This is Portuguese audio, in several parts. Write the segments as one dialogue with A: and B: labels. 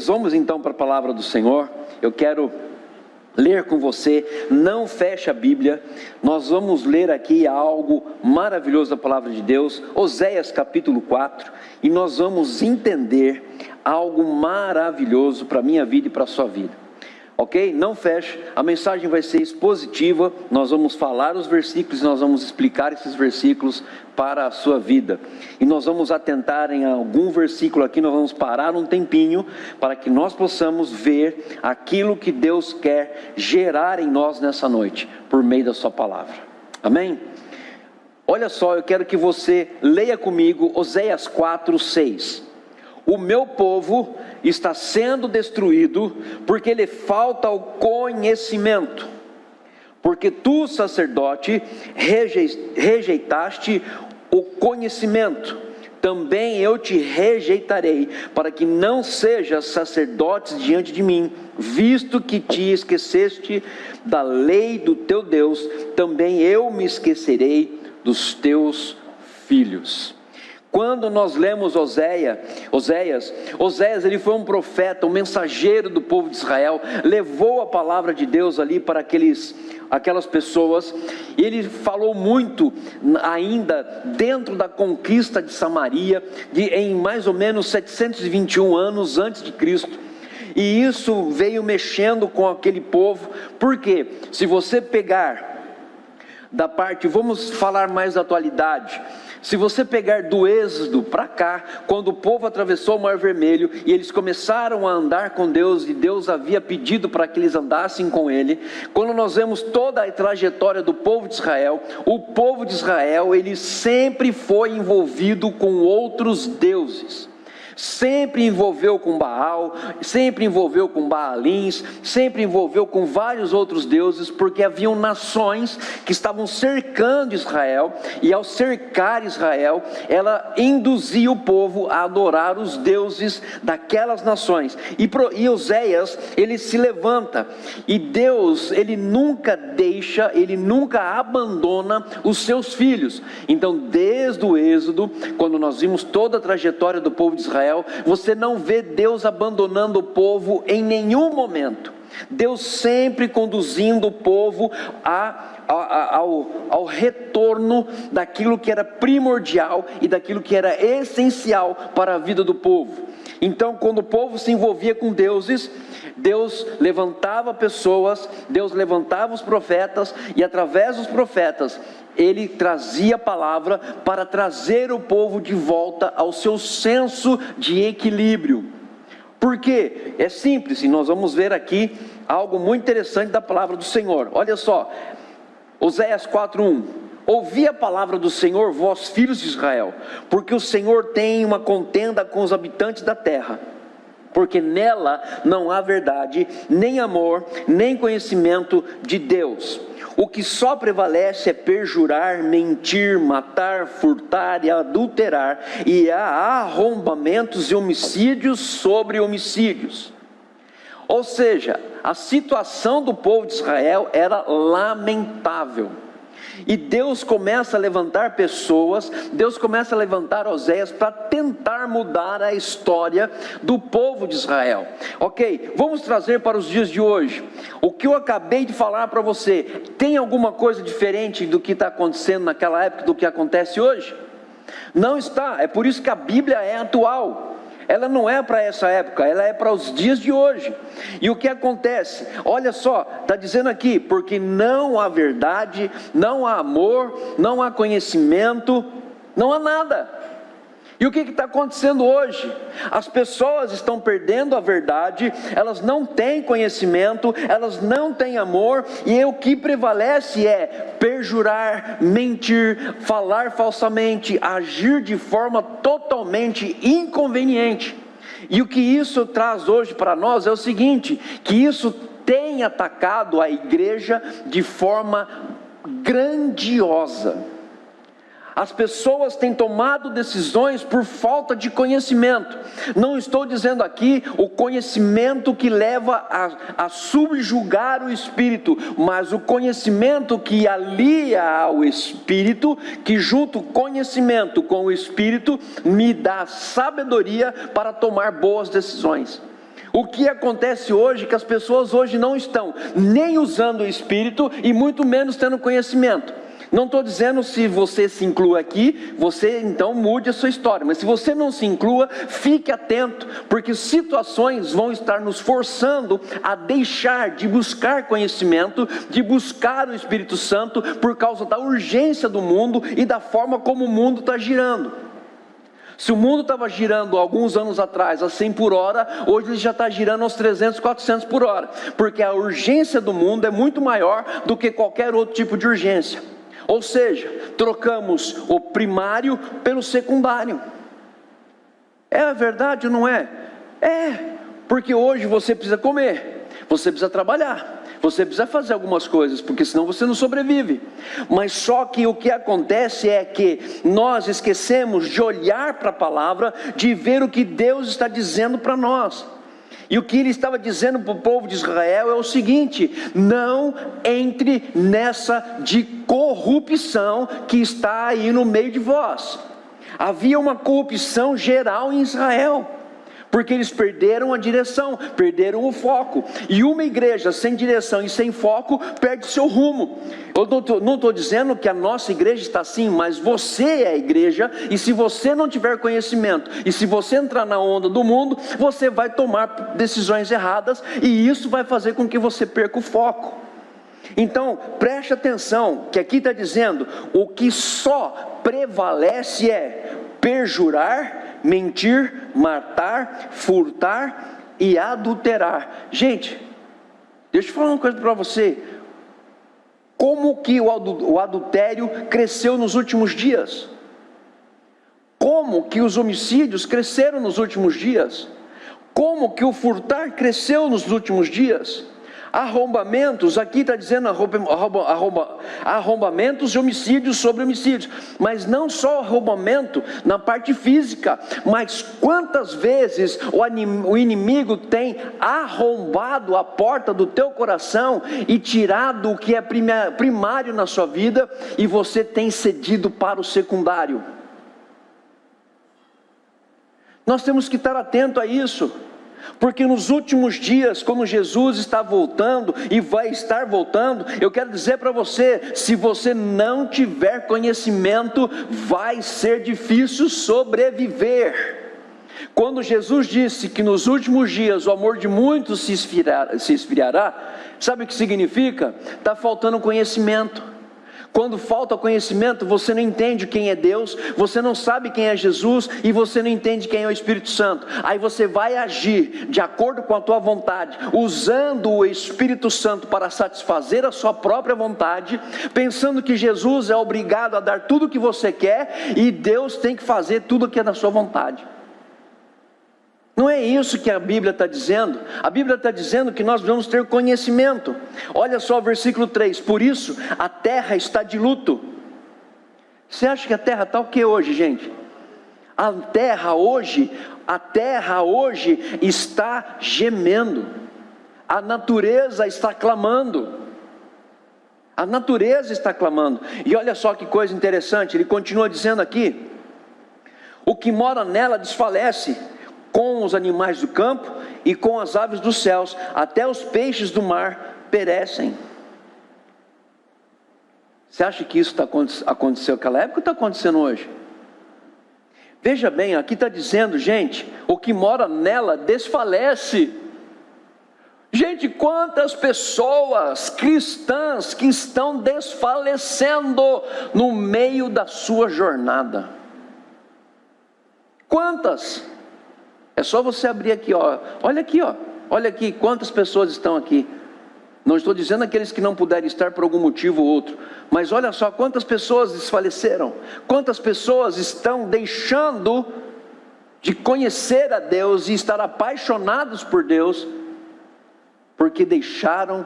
A: Queridos, vamos então para a palavra do Senhor. Eu quero ler com você, não feche a Bíblia, nós vamos ler aqui algo maravilhoso da palavra de Deus, Oséias capítulo 4, e nós vamos entender algo maravilhoso para a minha vida e para a sua vida. Ok? Não feche, a mensagem vai ser expositiva, nós vamos falar os versículos, nós vamos explicar esses versículos para a sua vida, e nós vamos atentar em algum versículo aqui, nós vamos parar um tempinho, para que nós possamos ver aquilo que Deus quer gerar em nós nessa noite, por meio da sua palavra, amém? Olha só, eu quero que você leia comigo Oséias 4:6. O meu povo está sendo destruído, porque lhe falta o conhecimento. Porque tu, sacerdote, rejeitaste o conhecimento, também eu te rejeitarei, para que não sejas sacerdote diante de mim, visto que te esqueceste da lei do teu Deus, também eu me esquecerei dos teus filhos. Quando nós lemos Oséias, ele foi um profeta, um mensageiro do povo de Israel, levou a palavra de Deus ali para aquelas pessoas, e ele falou muito ainda dentro da conquista de Samaria, em mais ou menos 721 anos antes de Cristo, e isso veio mexendo com aquele povo, porque se você pegar da parte, vamos falar mais da atualidade, se você pegar do Êxodo para cá, quando o povo atravessou o Mar Vermelho, e eles começaram a andar com Deus, e Deus havia pedido para que eles andassem com Ele, quando nós vemos toda a trajetória do povo de Israel, o povo de Israel, ele sempre foi envolvido com outros deuses, sempre envolveu com Baal, sempre envolveu com Baalins, sempre envolveu com vários outros deuses, porque haviam nações que estavam cercando Israel, e ao cercar Israel, ela induzia o povo a adorar os deuses daquelas nações, e Oséias, ele se levanta, e Deus, ele nunca deixa, ele nunca abandona os seus filhos. Então desde o Êxodo, quando nós vimos toda a trajetória do povo de Israel, você não vê Deus abandonando o povo em nenhum momento. Deus sempre conduzindo o povo ao retorno daquilo que era primordial e daquilo que era essencial para a vida do povo. Então, quando o povo se envolvia com deuses, Deus levantava pessoas, Deus levantava os profetas, e através dos profetas ele trazia a palavra para trazer o povo de volta ao seu senso de equilíbrio. Por quê? É simples, e nós vamos ver aqui algo muito interessante da palavra do Senhor. Olha só, Oséias 4:1. Ouvi a palavra do Senhor, vós filhos de Israel, porque o Senhor tem uma contenda com os habitantes da terra, porque nela não há verdade, nem amor, nem conhecimento de Deus. O que só prevalece é perjurar, mentir, matar, furtar e adulterar, e há arrombamentos e homicídios sobre homicídios. Ou seja, a situação do povo de Israel era lamentável. E Deus começa a levantar pessoas, Deus começa a levantar Oséias para tentar mudar a história do povo de Israel. Ok, vamos trazer para os dias de hoje. O que eu acabei de falar para você, tem alguma coisa diferente do que está acontecendo naquela época do que acontece hoje? Não está, é por isso que a Bíblia é atual. Ela não é para essa época, ela é para os dias de hoje. E o que acontece? Olha só, está dizendo aqui, porque não há verdade, não há amor, não há conhecimento, não há nada. E o que está acontecendo hoje? As pessoas estão perdendo a verdade, elas não têm conhecimento, elas não têm amor, e o que prevalece é perjurar, mentir, falar falsamente, agir de forma totalmente inconveniente. E o que isso traz hoje para nós é o seguinte, que isso tem atacado a igreja de forma grandiosa. As pessoas têm tomado decisões por falta de conhecimento. Não estou dizendo aqui o conhecimento que leva a subjugar o espírito, mas o conhecimento que alia ao espírito, que junto o conhecimento com o espírito me dá sabedoria para tomar boas decisões. O que acontece hoje é que as pessoas hoje não estão nem usando o Espírito e muito menos tendo conhecimento. Não estou dizendo se você se inclua aqui, você então mude a sua história. Mas se você não se inclua, fique atento, porque situações vão estar nos forçando a deixar de buscar conhecimento, de buscar o Espírito Santo, por causa da urgência do mundo e da forma como o mundo está girando. Se o mundo estava girando alguns anos atrás a 100 por hora, hoje ele já está girando aos 300, 400 por hora. Porque a urgência do mundo é muito maior do que qualquer outro tipo de urgência. Ou seja, trocamos o primário pelo secundário. É a verdade ou não é? É, porque hoje você precisa comer, você precisa trabalhar, você precisa fazer algumas coisas, porque senão você não sobrevive. Mas só que o que acontece é que nós esquecemos de olhar para a palavra, de ver o que Deus está dizendo para nós. E o que ele estava dizendo para o povo de Israel é o seguinte: não entre nessa de corrupção que está aí no meio de vós. Havia uma corrupção geral em Israel, porque eles perderam a direção, perderam o foco. E uma igreja sem direção e sem foco perde seu rumo. Eu não estou dizendo que a nossa igreja está assim, mas você é a igreja, e se você não tiver conhecimento, e se você entrar na onda do mundo, você vai tomar decisões erradas, e isso vai fazer com que você perca o foco. Então, preste atenção, que aqui está dizendo, o que só prevalece é perjurar, mentir, matar, furtar e adulterar. Gente, deixa eu falar uma coisa para você. Como que o adultério cresceu nos últimos dias? Como que os homicídios cresceram nos últimos dias? Como que o furtar cresceu nos últimos dias? Arrombamentos, aqui está dizendo arrombamentos e homicídios sobre homicídios, mas não só arrombamento na parte física, mas quantas vezes o inimigo tem arrombado a porta do teu coração e tirado o que é primário na sua vida, e você tem cedido para o secundário. Nós temos que estar atento a isso. Porque nos últimos dias, como Jesus está voltando e vai estar voltando, eu quero dizer para você, se você não tiver conhecimento, vai ser difícil sobreviver. Quando Jesus disse que nos últimos dias o amor de muitos se esfriará, sabe o que significa? Está faltando conhecimento. Quando falta conhecimento, você não entende quem é Deus, você não sabe quem é Jesus, e você não entende quem é o Espírito Santo. Aí você vai agir de acordo com a tua vontade, usando o Espírito Santo para satisfazer a sua própria vontade, pensando que Jesus é obrigado a dar tudo o que você quer, e Deus tem que fazer tudo o que é da sua vontade. Não é isso que a Bíblia está dizendo. A Bíblia está dizendo que nós devemos ter conhecimento. Olha só o versículo 3: por isso a terra está de luto. Você acha que a terra está o que hoje, gente? A terra hoje está gemendo. A natureza está clamando. A natureza está clamando. E olha só que coisa interessante, ele continua dizendo aqui: o que mora nela desfalece, com os animais do campo e com as aves dos céus, até os peixes do mar perecem. Você acha que isso aconteceu naquela época ou está acontecendo hoje? Veja bem, aqui está dizendo, gente, o que mora nela desfalece. Gente, quantas pessoas cristãs que estão desfalecendo no meio da sua jornada? Quantas? É só você abrir aqui, ó. Olha aqui quantas pessoas estão aqui. Não estou dizendo aqueles que não puderem estar por algum motivo ou outro, mas olha só quantas pessoas desfaleceram, quantas pessoas estão deixando de conhecer a Deus e estar apaixonados por Deus, porque deixaram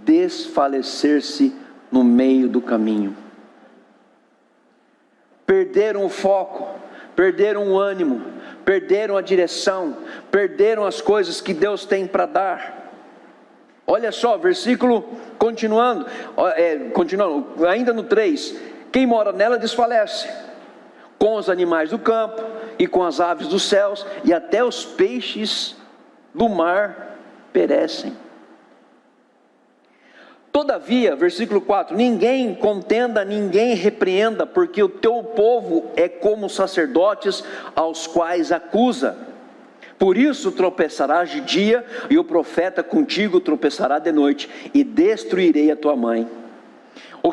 A: desfalecer-se no meio do caminho. Perderam o foco, perderam o ânimo, perderam a direção, perderam as coisas que Deus tem para dar. Olha só, versículo continuando, ainda no 3: quem mora nela desfalece, com os animais do campo e com as aves dos céus, e até os peixes do mar perecem. Todavia, versículo 4, ninguém contenda, ninguém repreenda, porque o teu povo é como sacerdotes aos quais acusa. Por isso tropeçarás de dia, e o profeta contigo tropeçará de noite, e destruirei a tua mãe.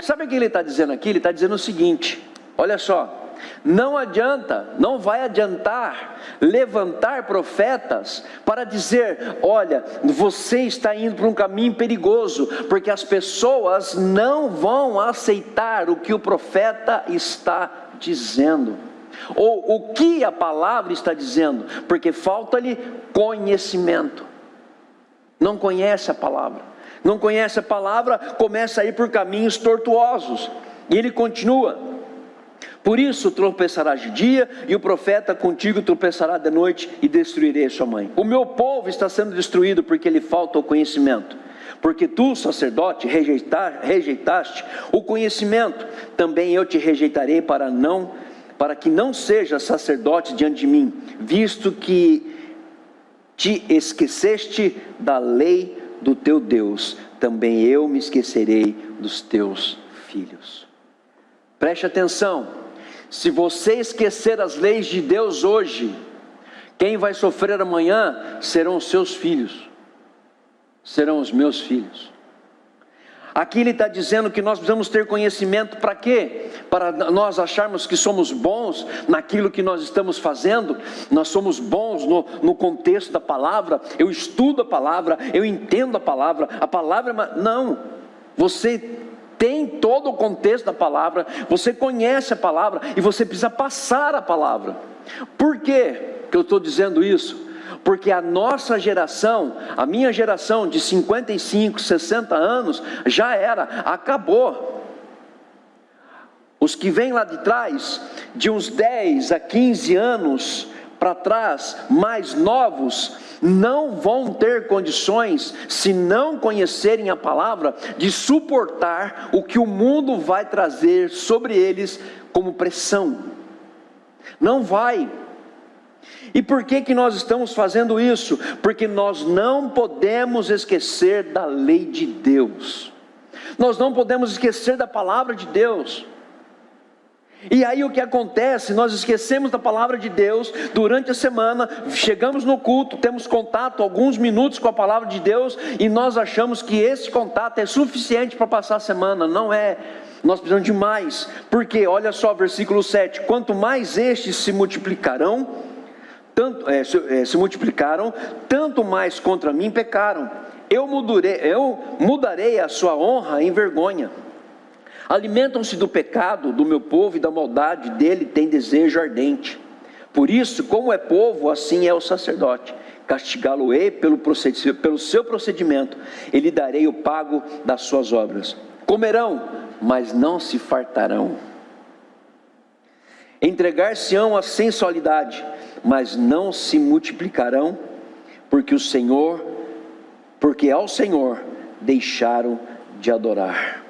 A: Sabe o que ele está dizendo aqui? Ele está dizendo o seguinte, olha só, não adianta, não vai adiantar levantar profetas para dizer, olha, você está indo para um caminho perigoso, porque as pessoas não vão aceitar o que o profeta está dizendo, ou o que a palavra está dizendo, porque falta-lhe conhecimento, não conhece a palavra, não conhece a palavra, começa a ir por caminhos tortuosos, e ele continua, por isso tropeçarás de dia, e o profeta contigo tropeçará de noite, e destruirei a sua mãe. O meu povo está sendo destruído, porque lhe falta o conhecimento, porque tu, sacerdote, rejeitaste o conhecimento, também eu te rejeitarei, para que não sejas sacerdote diante de mim, visto que te esqueceste da lei do teu Deus, também eu me esquecerei dos teus filhos. Preste atenção, se você esquecer as leis de Deus hoje, quem vai sofrer amanhã serão os seus filhos, serão os meus filhos. Aqui ele está dizendo que nós precisamos ter conhecimento para quê? Para nós acharmos que somos bons naquilo que nós estamos fazendo, nós somos bons no contexto da palavra, eu estudo a palavra, eu entendo a palavra não, você tem todo o contexto da palavra, você conhece a palavra, e você precisa passar a palavra. Por que eu estou dizendo isso? Porque a nossa geração, a minha geração de 55, 60 anos, já era, acabou. Os que vêm lá de trás, de uns 10 a 15 anos para trás, mais novos, não vão ter condições, se não conhecerem a palavra, de suportar o que o mundo vai trazer sobre eles como pressão. Não vai. E por que nós estamos fazendo isso? Porque nós não podemos esquecer da lei de Deus, nós não podemos esquecer da palavra de Deus. E aí o que acontece? Nós esquecemos da palavra de Deus durante a semana, chegamos no culto, temos contato alguns minutos com a palavra de Deus, e nós achamos que esse contato é suficiente para passar a semana. Não é, nós precisamos de mais, porque olha só, versículo 7, quanto mais estes se multiplicaram, tanto mais contra mim pecaram, eu mudarei a sua honra em vergonha. Alimentam-se do pecado do meu povo, e da maldade dele tem desejo ardente. Por isso, como é povo, assim é o sacerdote. Castigá-lo-ei pelo seu procedimento, e lhe darei o pago das suas obras. Comerão, mas não se fartarão. Entregar-se-ão à sensualidade, mas não se multiplicarão, porque ao Senhor deixaram de adorar.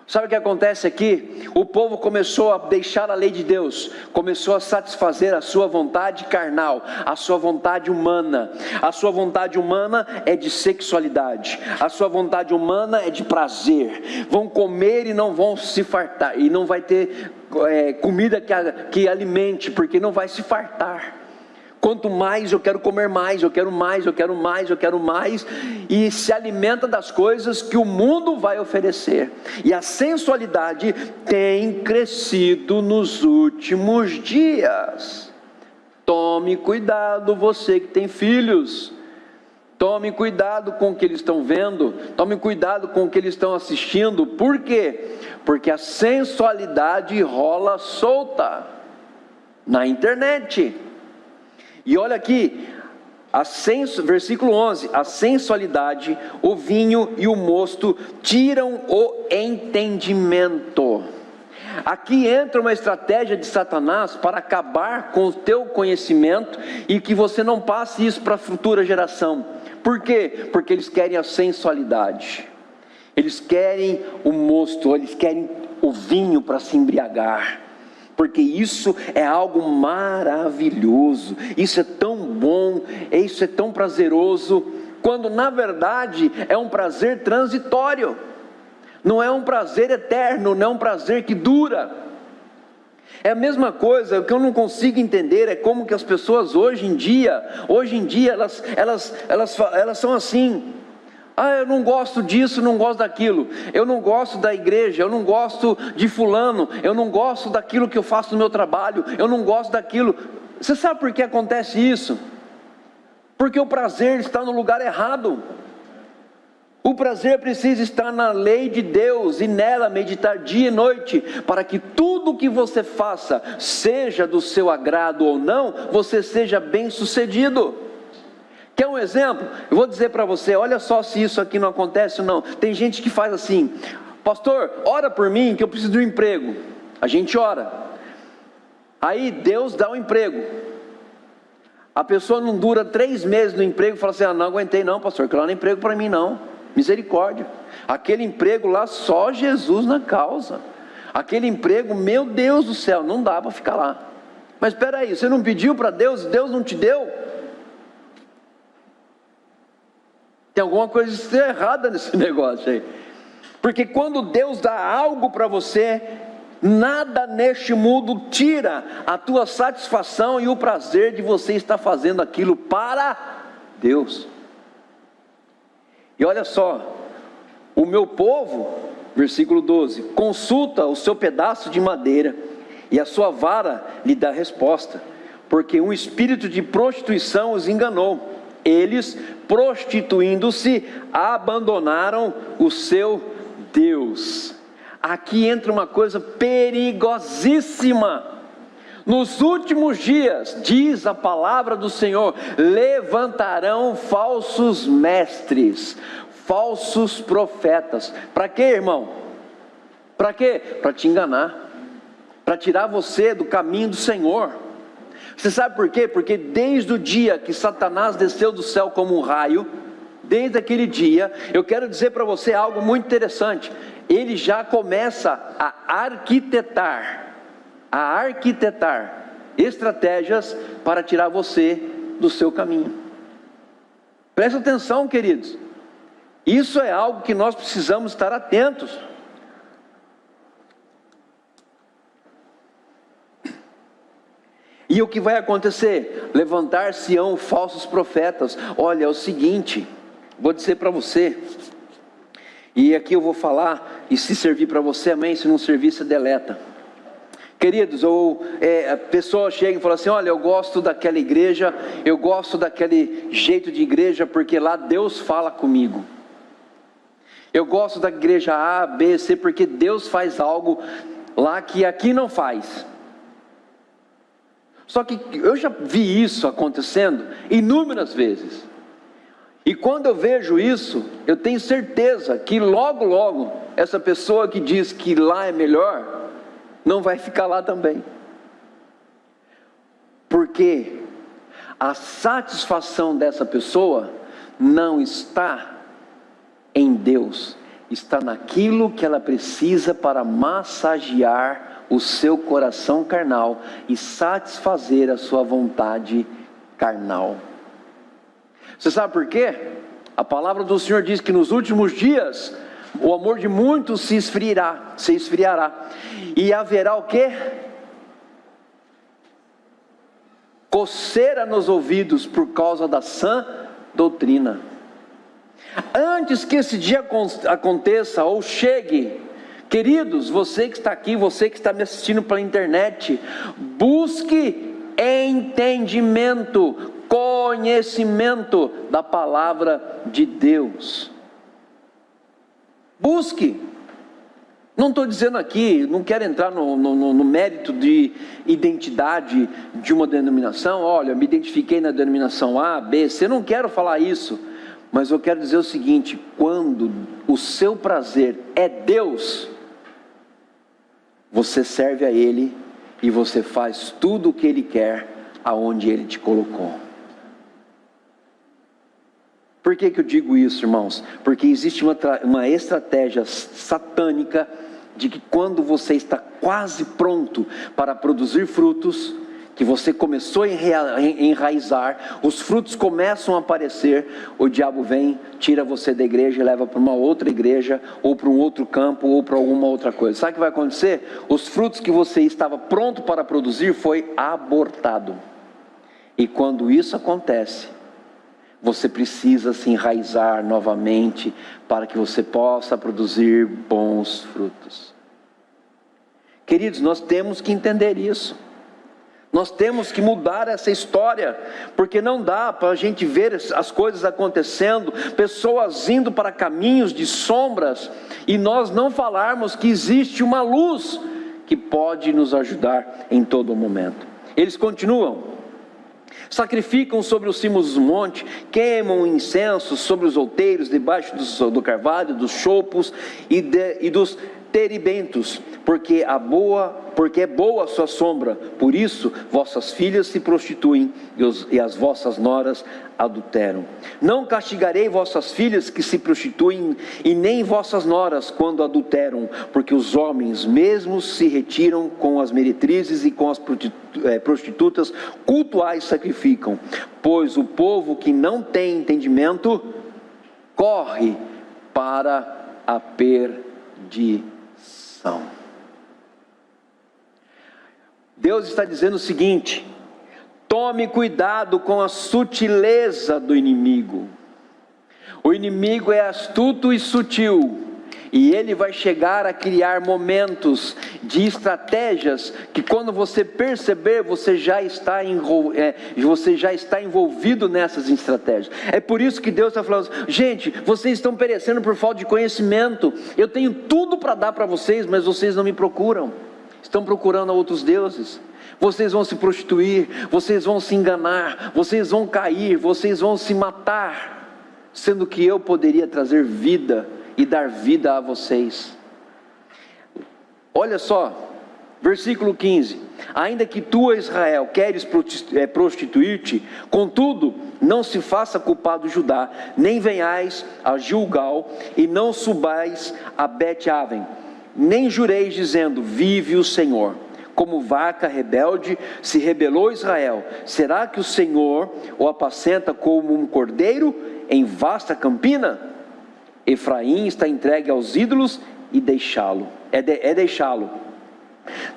A: Sabe o que acontece aqui? O povo começou a deixar a lei de Deus, começou a satisfazer a sua vontade carnal, a sua vontade humana. A sua vontade humana é de sexualidade, a sua vontade humana é de prazer. Vão comer e não vão se fartar, e não vai ter comida que alimente, porque não vai se fartar. Quanto mais eu quero comer mais, eu quero mais, eu quero mais, eu quero mais, e se alimenta das coisas que o mundo vai oferecer. E a sensualidade tem crescido nos últimos dias. Tome cuidado, você que tem filhos. Tome cuidado com o que eles estão vendo, tome cuidado com o que eles estão assistindo. Por quê? Porque a sensualidade rola solta na internet. E olha aqui, versículo 11, a sensualidade, o vinho e o mosto tiram o entendimento. Aqui entra uma estratégia de Satanás para acabar com o teu conhecimento, e que você não passe isso para a futura geração. Por quê? Porque eles querem a sensualidade, eles querem o mosto, eles querem o vinho para se embriagar. porque isso é algo maravilhoso, isso é tão bom, isso é tão prazeroso, quando na verdade é um prazer transitório, não é um prazer eterno, não é um prazer que dura. É a mesma coisa, o que eu não consigo entender é como que as pessoas hoje em dia elas são assim: eu não gosto disso, não gosto daquilo, eu não gosto da igreja, eu não gosto de fulano, eu não gosto daquilo que eu faço no meu trabalho, eu não gosto daquilo. Você sabe por que acontece isso? Porque o prazer está no lugar errado. O prazer precisa estar na lei de Deus e nela meditar dia e noite, para que tudo o que você faça, seja do seu agrado ou não, você seja bem sucedido. Quer um exemplo? Eu vou dizer para você, olha só se isso aqui não acontece ou não. Tem gente que faz assim: pastor, ora por mim que eu preciso de um emprego. A gente ora, aí Deus dá um emprego. A pessoa não dura 3 meses no emprego e fala assim: não aguentei não, pastor, aquilo não é emprego para mim não. Misericórdia, aquele emprego lá só Jesus na causa. Aquele emprego, meu Deus do céu, não dá para ficar lá. Mas espera aí, você não pediu para Deus, Deus não te deu? Tem alguma coisa errada nesse negócio aí. Porque quando Deus dá algo para você, nada neste mundo tira a tua satisfação e o prazer de você estar fazendo aquilo para Deus. E olha só, o meu povo, versículo 12, consulta o seu pedaço de madeira, e a sua vara lhe dá resposta, porque um espírito de prostituição os enganou. Eles, prostituindo-se, abandonaram o seu Deus. Aqui entra uma coisa perigosíssima. Nos últimos dias, diz a palavra do Senhor, levantarão falsos mestres, falsos profetas. Para quê, irmão? Para quê? Para te enganar, para tirar você do caminho do Senhor. Você sabe por quê? Porque desde o dia que Satanás desceu do céu como um raio, desde aquele dia, eu quero dizer para você algo muito interessante. Ele já começa a arquitetar estratégias para tirar você do seu caminho. Presta atenção, queridos. Isso é algo que nós precisamos estar atentos. E o que vai acontecer? Levantar-se-ão falsos profetas. Olha, é o seguinte, vou dizer para você, e aqui eu vou falar, e se servir para você, amém, se não servir, você deleta. Queridos, a pessoa chega e fala assim: olha, eu gosto daquela igreja, eu gosto daquele jeito de igreja, porque lá Deus fala comigo. Eu gosto da igreja A, B, C, porque Deus faz algo lá que aqui não faz. Só que eu já vi isso acontecendo inúmeras vezes. E quando eu vejo isso, eu tenho certeza que logo, logo, essa pessoa que diz que lá é melhor, não vai ficar lá também. Porque a satisfação dessa pessoa não está em Deus, está naquilo que ela precisa para massagear o seu coração carnal e satisfazer a sua vontade carnal. Você sabe por quê? A palavra do Senhor diz que nos últimos dias o amor de muitos se esfriará, e haverá o quê? Coceira nos ouvidos por causa da sã doutrina. Antes que esse dia aconteça ou chegue, queridos, você que está aqui, você que está me assistindo pela internet, busque entendimento, conhecimento da palavra de Deus. Busque. Não estou dizendo aqui, não quero entrar no mérito de identidade de uma denominação. Olha, me identifiquei na denominação A, B, C, não quero falar isso. Mas eu quero dizer o seguinte: quando o seu prazer é Deus, você serve a Ele e você faz tudo o que Ele quer, aonde Ele te colocou. Por que eu digo isso, irmãos? Porque existe uma estratégia satânica de que quando você está quase pronto para produzir frutos, que você começou a enraizar, os frutos começam a aparecer, o diabo vem, tira você da igreja e leva para uma outra igreja, ou para um outro campo, ou para alguma outra coisa. Sabe o que vai acontecer? Os frutos que você estava pronto para produzir foi abortado. E quando isso acontece, você precisa se enraizar novamente para que você possa produzir bons frutos. Queridos, nós temos que entender isso. Nós temos que mudar essa história, porque não dá para a gente ver as coisas acontecendo, pessoas indo para caminhos de sombras, e nós não falarmos que existe uma luz que pode nos ajudar em todo momento. Eles continuam: sacrificam sobre os cimos dos montes, queimam incenso sobre os outeiros, debaixo do carvalho, dos chopos e dos teribentos, porque é boa a sua sombra. Por isso vossas filhas se prostituem e as vossas noras adulteram. Não castigarei vossas filhas que se prostituem, e nem vossas noras quando adulteram, porque os homens mesmos se retiram com as meretrizes e com as prostitutas cultuais sacrificam. Pois o povo que não tem entendimento corre para a perdição. Deus está dizendo o seguinte: tome cuidado com a sutileza do inimigo. O inimigo é astuto e sutil, e ele vai chegar a criar momentos de estratégias que, quando você perceber, você já está envolvido nessas estratégias. É por isso que Deus está falando: gente, vocês estão perecendo por falta de conhecimento. Eu tenho tudo para dar para vocês, mas vocês não me procuram. Estão procurando outros deuses. Vocês vão se prostituir, vocês vão se enganar, vocês vão cair, vocês vão se matar, sendo que eu poderia trazer vida e dar vida a vocês. Olha só, versículo 15: ainda que tu, Israel, queres prostituir-te, contudo, não se faça culpado Judá, nem venhais a Gilgal, e não subais a Bet-aven, nem jureis dizendo: vive o Senhor. Como vaca rebelde se rebelou Israel. Será que o Senhor o apacenta como um cordeiro em vasta campina? Efraim está entregue aos ídolos e deixá-lo.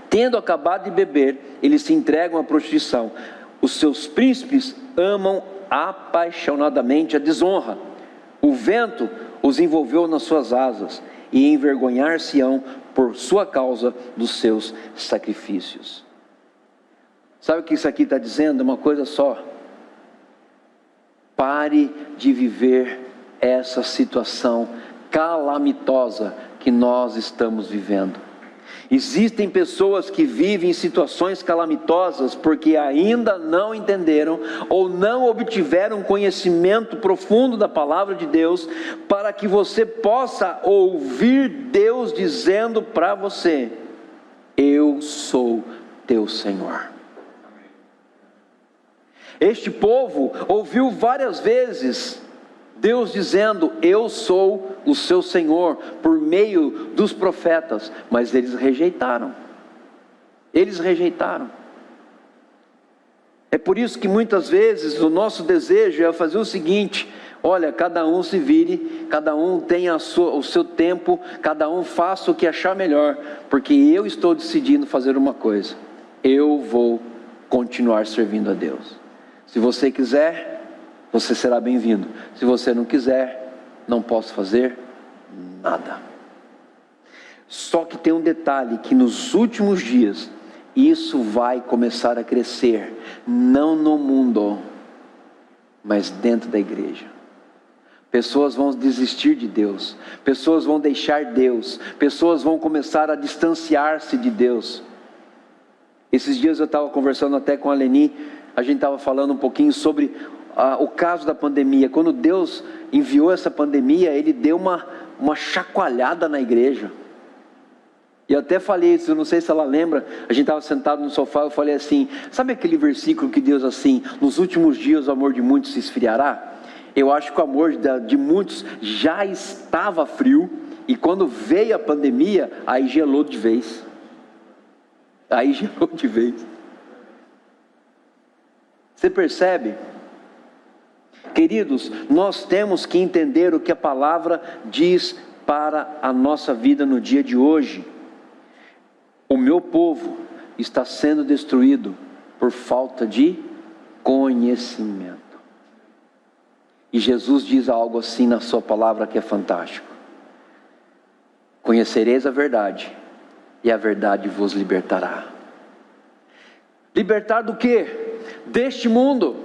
A: Tendo acabado de beber, eles se entregam à prostituição. Os seus príncipes amam apaixonadamente a desonra. O vento os envolveu nas suas asas, e envergonhar-se-ão por sua causa dos seus sacrifícios. Sabe o que isso aqui está dizendo? Uma coisa só: pare de viver essa situação calamitosa que nós estamos vivendo. Existem pessoas que vivem situações calamitosas porque ainda não entenderam ou não obtiveram conhecimento profundo da palavra de Deus, para que você possa ouvir Deus dizendo para você: eu sou teu Senhor. Este povo ouviu várias vezes Deus dizendo: eu sou o seu Senhor, por meio dos profetas, mas eles rejeitaram. É por isso que muitas vezes o nosso desejo é fazer o seguinte: olha, cada um se vire, cada um tenha o seu tempo, cada um faça o que achar melhor, porque eu estou decidindo fazer uma coisa: eu vou continuar servindo a Deus. Se você quiser, você será bem-vindo. Se você não quiser, não posso fazer nada. Só que tem um detalhe, que nos últimos dias isso vai começar a crescer, não no mundo, mas dentro da igreja. Pessoas vão desistir de Deus, pessoas vão deixar Deus, pessoas vão começar a distanciar-se de Deus. Esses dias eu estava conversando até com a Leni, a gente estava falando um pouquinho sobre o caso da pandemia. Quando Deus enviou essa pandemia, Ele deu uma chacoalhada na igreja. E eu até falei isso, eu não sei se ela lembra, a gente estava sentado no sofá, eu falei assim: sabe aquele versículo que Deus assim: nos últimos dias o amor de muitos se esfriará? Eu acho que o amor de muitos já estava frio, E quando veio a pandemia, aí gelou de vez. Aí gelou de vez. Você percebe? Queridos, nós temos que entender o que a palavra diz para a nossa vida no dia de hoje. O meu povo está sendo destruído por falta de conhecimento. E Jesus diz algo assim na sua palavra que é fantástico: conhecereis a verdade, e a verdade vos libertará. Libertar do quê? Deste mundo.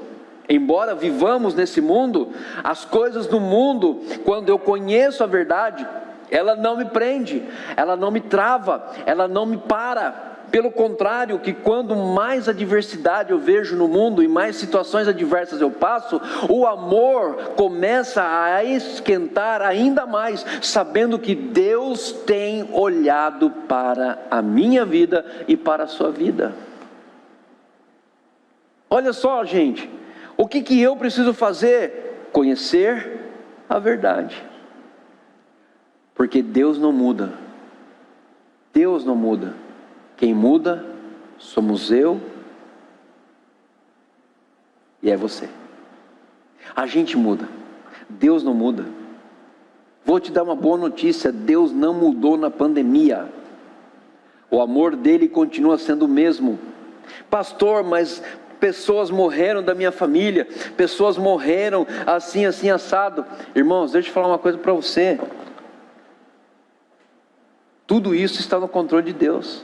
A: Embora vivamos nesse mundo, as coisas do mundo, quando eu conheço a verdade, ela não me prende, ela não me trava, ela não me para. Pelo contrário, que quando mais adversidade eu vejo no mundo e mais situações adversas eu passo, o amor começa a esquentar ainda mais, sabendo que Deus tem olhado para a minha vida e para a sua vida. Olha só, gente, o que eu preciso fazer? Conhecer a verdade. Porque Deus não muda. Deus não muda. Quem muda somos eu e é você. A gente muda. Deus não muda. Vou te dar uma boa notícia: Deus não mudou na pandemia. O amor dele continua sendo o mesmo. Pastor, mas pessoas morreram da minha família, pessoas morreram assim, assim, assado. Irmãos, deixa eu falar uma coisa para você. Tudo isso está no controle de Deus.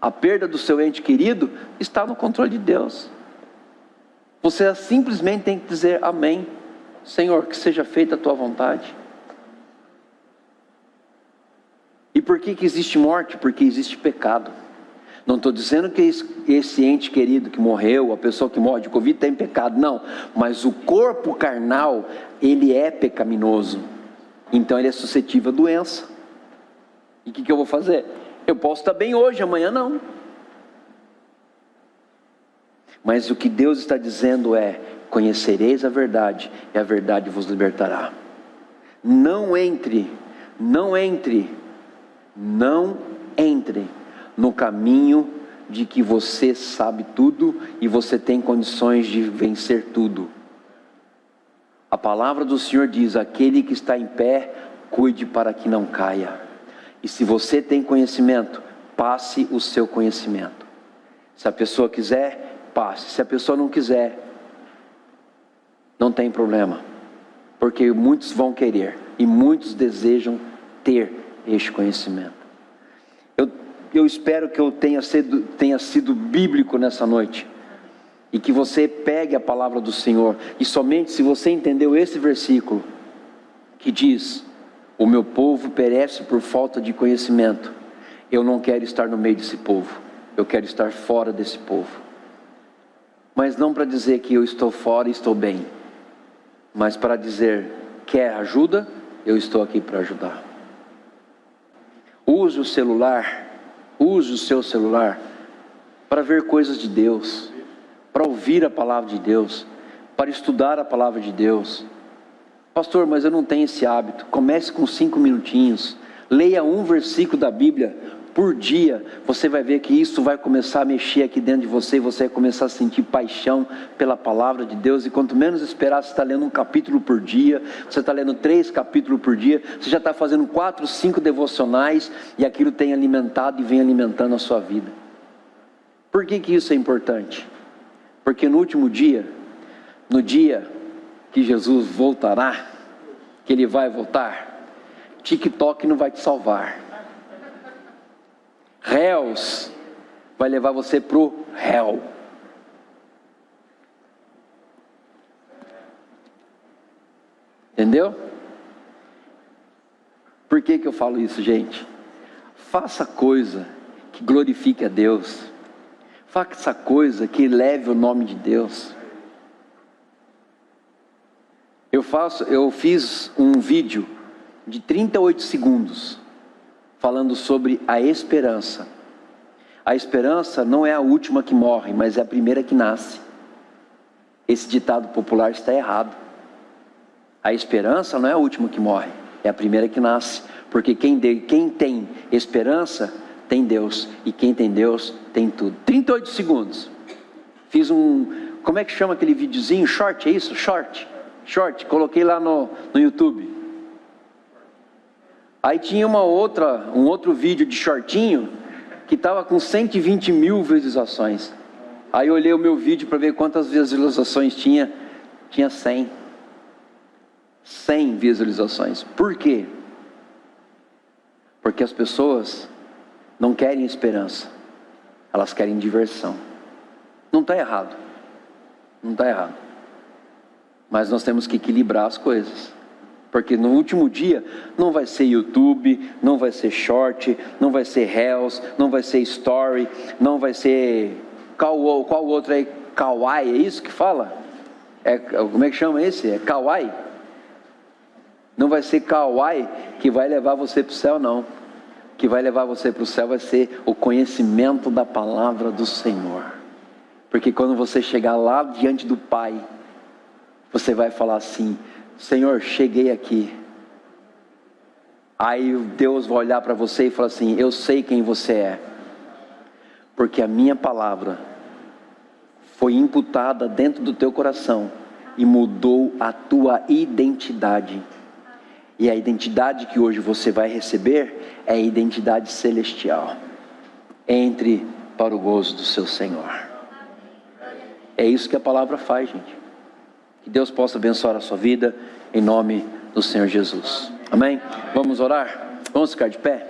A: A perda do seu ente querido está no controle de Deus. Você simplesmente tem que dizer amém. Senhor, que seja feita a tua vontade. E por que existe morte? Porque existe pecado. Não estou dizendo que esse ente querido que morreu, a pessoa que morre de Covid tem pecado, não. Mas o corpo carnal, ele é pecaminoso. Então ele é suscetível à doença. E o que eu vou fazer? Eu posso estar bem hoje, amanhã não. Mas o que Deus está dizendo é: conhecereis a verdade, e a verdade vos libertará. Não entre no caminho de que você sabe tudo e você tem condições de vencer tudo. A palavra do Senhor diz: aquele que está em pé, cuide para que não caia. E se você tem conhecimento, passe o seu conhecimento. Se a pessoa quiser, passe. Se a pessoa não quiser, não tem problema. Porque muitos vão querer e muitos desejam ter este conhecimento. Eu espero que eu tenha sido bíblico nessa noite. E que você pegue a palavra do Senhor. E somente se você entendeu esse versículo, que diz: o meu povo perece por falta de conhecimento. Eu não quero estar no meio desse povo. Eu quero estar fora desse povo. Mas não para dizer que eu estou fora e estou bem. Mas para dizer: quer ajuda? Eu estou aqui para ajudar. Use o seu celular para ver coisas de Deus, para ouvir a palavra de Deus, para estudar a palavra de Deus. Pastor, mas eu não tenho esse hábito. Comece com 5 minutinhos, leia um versículo da Bíblia por dia. Você vai ver que isso vai começar a mexer aqui dentro de você, e você vai começar a sentir paixão pela palavra de Deus. E quanto menos esperar, você está lendo um capítulo por dia, você está lendo 3 capítulos por dia, você já está fazendo 4, 5 devocionais, e aquilo tem alimentado e vem alimentando a sua vida. Por que isso é importante? Porque no último dia, no dia que Jesus voltará, que Ele vai voltar, TikTok não vai te salvar. Réus vai levar você pro réu. Entendeu? Por que eu falo isso, gente? Faça coisa que glorifique a Deus. Faça coisa que eleve o nome de Deus. Eu fiz um vídeo de 38 segundos falando sobre a esperança. A esperança não é a última que morre, mas é a primeira que nasce. Esse ditado popular está errado. A esperança não é a última que morre, é a primeira que nasce. Porque quem tem esperança tem Deus, e quem tem Deus tem tudo. 38 segundos. Fiz como é que chama aquele videozinho? Short, é isso? Short, coloquei lá no YouTube. Aí tinha um outro vídeo de shortinho, que estava com 120 mil visualizações. Aí eu olhei o meu vídeo para ver quantas visualizações tinha. Tinha 100 visualizações. Por quê? Porque as pessoas não querem esperança, elas querem diversão. Não está errado, mas nós temos que equilibrar as coisas, porque no último dia não vai ser YouTube, não vai ser short, não vai ser reels, não vai ser story, não vai ser qual outro aí? Kawaii, é isso que fala? Como é que chama esse? É Kawaii? Não vai ser Kawaii que vai levar você para o céu, não. O que vai levar você para o céu vai ser o conhecimento da palavra do Senhor. Porque quando você chegar lá diante do Pai, você vai falar assim: Senhor, cheguei aqui. Aí Deus vai olhar para você e falar assim: eu sei quem você é, porque a minha palavra foi imputada dentro do teu coração e mudou a tua identidade. E a identidade que hoje você vai receber é a identidade celestial. Entre para o gozo do seu Senhor. É isso que a palavra faz, gente. Que Deus possa abençoar a sua vida, em nome do Senhor Jesus. Amém? Vamos orar? Vamos ficar de pé?